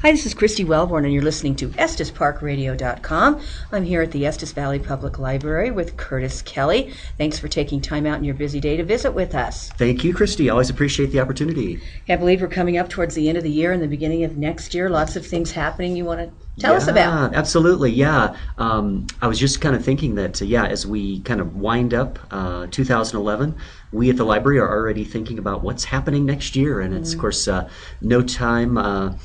Hi, this is Christy Wellborn, and you're listening to Estes.Park.Radio.com. I'm here at the Estes Valley Public Library with Curtis Kelly. Thanks for taking time out in your busy day to visit with us. Thank you, Christy. I always appreciate the opportunity. I believe we're coming up towards the end of the year and the beginning of next year. Lots of things happening you want to tell us about. Absolutely, yeah. I was just kind of thinking that, as we kind of wind up 2011, we at the library are already thinking about what's happening next year. And it's, of course, no time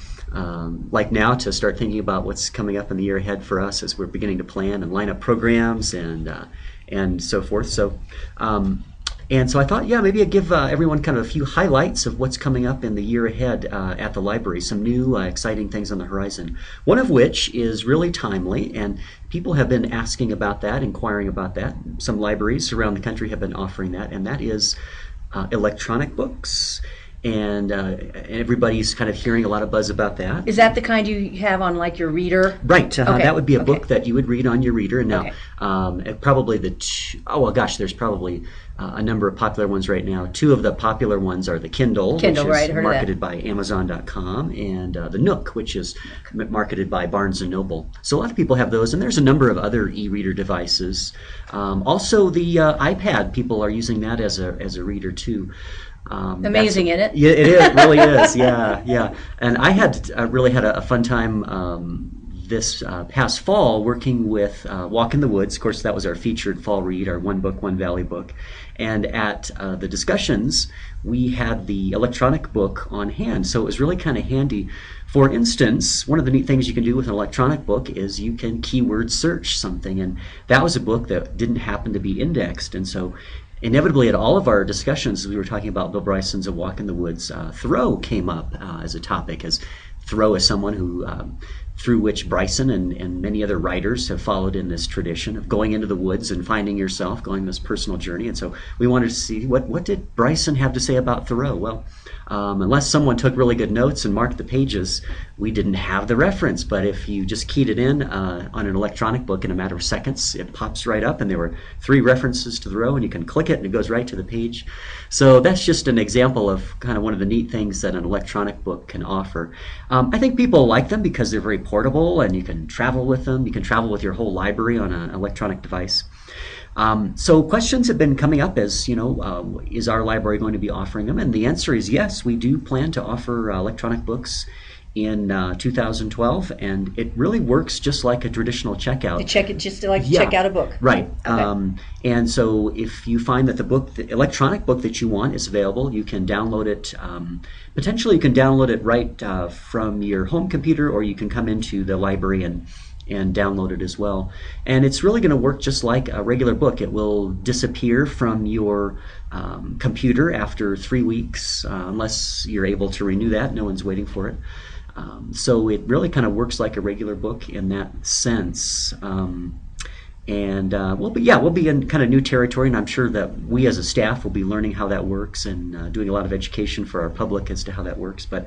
like now to start thinking about what's coming up in the year ahead for us as we're beginning to plan and line up programs and so forth. So I thought, maybe I'd give everyone kind of a few highlights of what's coming up in the year ahead at the library, some new exciting things on the horizon, one of which is really timely, and people have been asking about that, inquiring about that. Some libraries around the country have been offering that, and that is electronic books. And everybody's kind of hearing a lot of buzz about that. Is that the kind you have on like your reader? Right. Okay. That would be a book that you would read on your reader. And now, Okay. probably there's probably a number of popular ones right now. Two of the popular ones are the Kindle, which is right, heard of that. marketed by Amazon.com, and the Nook, which is marketed by Barnes & Noble. So a lot of people have those, and there's a number of other e-reader devices. Also, the iPad, people are using that as a reader too. Amazing, isn't it? Yeah, it really is. Yeah. And I had really had a fun time this past fall working with Walk in the Woods. Of course, that was our featured fall read, our One Book, One Valley book. And at the discussions, we had the electronic book on hand. So it was really kind of handy. For instance, one of the neat things you can do with an electronic book is you can keyword search something. And that was a book that didn't happen to be indexed. And so inevitably, at all of our discussions, we were talking about Bill Bryson's A Walk in the Woods. Thoreau came up as a topic, as Thoreau is someone who, through which Bryson and many other writers have followed in this tradition of going into the woods and finding yourself, going on this personal journey. And so we wanted to see what did Bryson have to say about Thoreau. Well, unless someone took really good notes and marked the pages, we didn't have the reference. But if you just keyed it in on an electronic book in a matter of seconds, it pops right up, and there were 3 references to Thoreau, and you can click it and it goes right to the page. So that's just an example of kind of one of the neat things that an electronic book can offer. I think people like them because they're very portable, and you can travel with them. You can travel with your whole library on an electronic device. So questions have been coming up as, is our library going to be offering them? And the answer is yes, we do plan to offer electronic books in 2012, and it really works just like a traditional checkout. Check out a book. Right. Okay. And so if you find that the electronic book that you want is available, you can download it. Potentially you can download it right from your home computer, or you can come into the library and download it as well. And it's really going to work just like a regular book. It will disappear from your computer after 3 weeks, unless you're able to renew that. No one's waiting for it. So it really kind of works like a regular book in that sense. We'll be in kind of new territory, and I'm sure that we as a staff will be learning how that works and doing a lot of education for our public as to how that works. But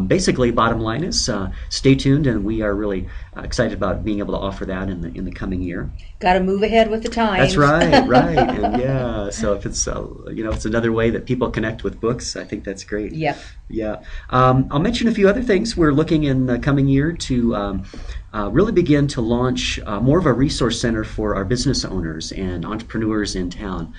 basically, bottom line is stay tuned, and we are really excited about being able to offer that in the coming year. Got to move ahead with the times. That's right, right, and so if it's it's another way that people connect with books, I think that's great. Yep. Yeah. I'll mention a few other things. We're looking in the coming year to really begin to launch more of a resource center for our business owners and entrepreneurs in town.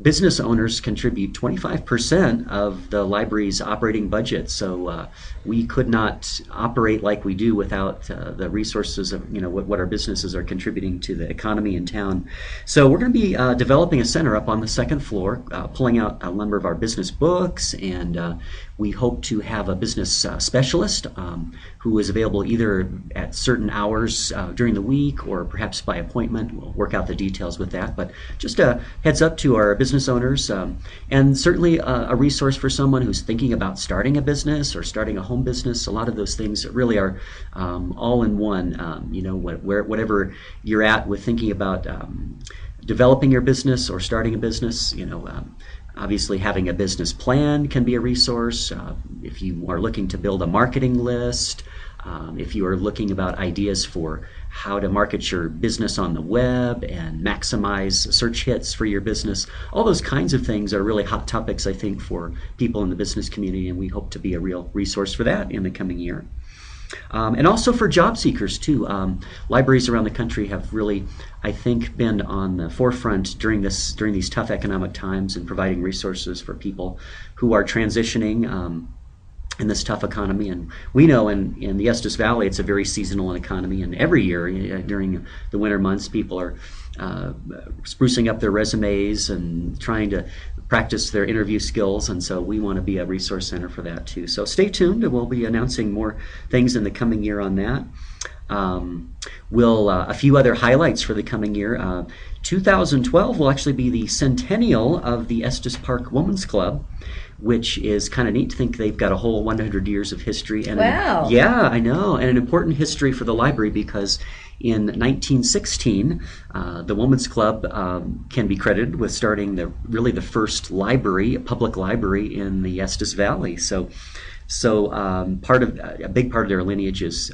Business owners contribute 25% of the library's operating budget, so we could not operate like we do without the resources of what our businesses are contributing to the economy in town. So we're going to be developing a center up on the second floor, pulling out a number of our business books, and we hope to have a business specialist who is available either at certain hours during the week or perhaps by appointment. We'll work out the details with that, but just a heads up to our business owners, and certainly a resource for someone who's thinking about starting a business or starting a home business. A lot of those things really are all in one. Whatever you're at with thinking about developing your business or starting a business, obviously having a business plan can be a resource. If you are looking to build a marketing list, if you are looking about ideas for how to market your business on the web and maximize search hits for your business, all those kinds of things are really hot topics, I think, for people in the business community, and we hope to be a real resource for that in the coming year. And also for job seekers too. Libraries around the country have really, I think, been on the forefront during these tough economic times and providing resources for people who are transitioning in this tough economy. And we know in the Estes Valley, it's a very seasonal economy, and every year during the winter months, people are sprucing up their resumes and trying to practice their interview skills, and so we want to be a resource center for that too. So stay tuned, and we'll be announcing more things in the coming year on that. A few other highlights for the coming year. 2012 will actually be the centennial of the Estes Park Women's Club, which is kind of neat to think they've got a whole 100 years of history. And wow. Yeah, I know. And an important history for the library, because in 1916, the Women's Club can be credited with starting the first library, a public library in the Estes Valley. So a big part of their lineage is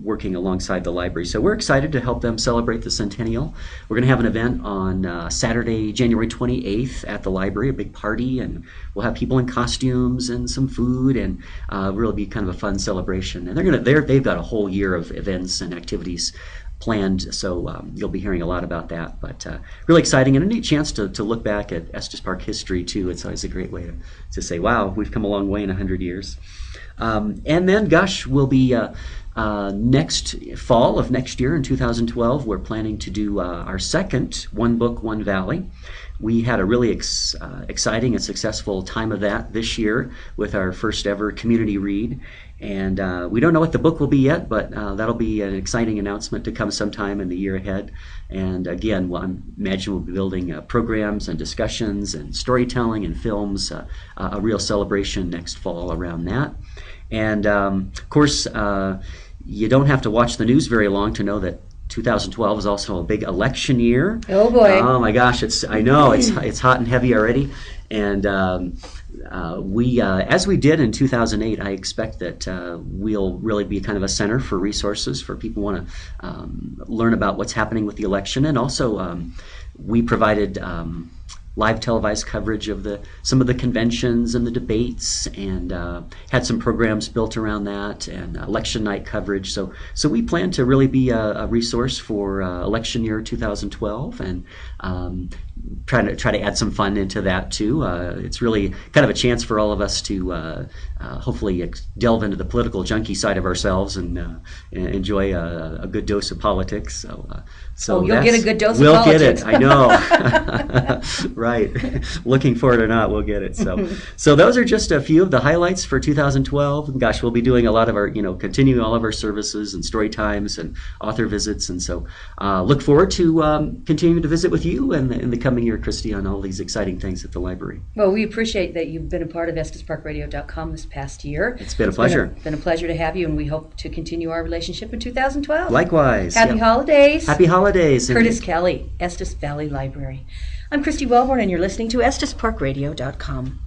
working alongside the library. So we're excited to help them celebrate the centennial. We're going to have an event on Saturday, January 28th at the library, a big party, and we'll have people in costumes and some food, and really be kind of a fun celebration. And they've got a whole year of events and activities planned, so you'll be hearing a lot about that. But really exciting, and a neat chance to look back at Estes Park history too. It's always a great way to say, wow, we've come a long way in 100 years. And then, we'll be next fall of next year in 2012, we're planning to do our second One Book, One Valley. We had a really exciting and successful time of that this year with our first ever community read. And we don't know what the book will be yet, but that'll be an exciting announcement to come sometime in the year ahead. And again, I imagine we'll be building programs and discussions and storytelling and films, a real celebration next fall around that. And of course, you don't have to watch the news very long to know that 2012 is also a big election year. Oh boy! Oh my gosh! I know it's hot and heavy already. And as we did in 2008, I expect that we'll really be kind of a center for resources for people who want to learn about what's happening with the election. And also, we provided live televised coverage of some of the conventions and the debates, and had some programs built around that, and election night coverage. So we plan to really be a resource for election year 2012, and try to add some fun into that too. It's really kind of a chance for all of us to hopefully delve into the political junkie side of ourselves and enjoy a good dose of politics. So you'll get a good dose of politics. We'll politics. get it. I know. Right. Looking for it or not, we'll get it. So those are just a few of the highlights for 2012. Gosh, we'll be doing a lot of our, continuing all of our services and story times and author visits. And so look forward to continuing to visit with you in the coming year, Christy, on all these exciting things at the library. Well, we appreciate that you've been a part of EstesParkRadio.com this past year. It's been a pleasure. It's been a pleasure to have you, and we hope to continue our relationship in 2012. Likewise. Happy holidays. Happy holidays. Curtis Kelly, Estes Valley Library. I'm Christy Wellborn, and you're listening to EstesParkRadio.com.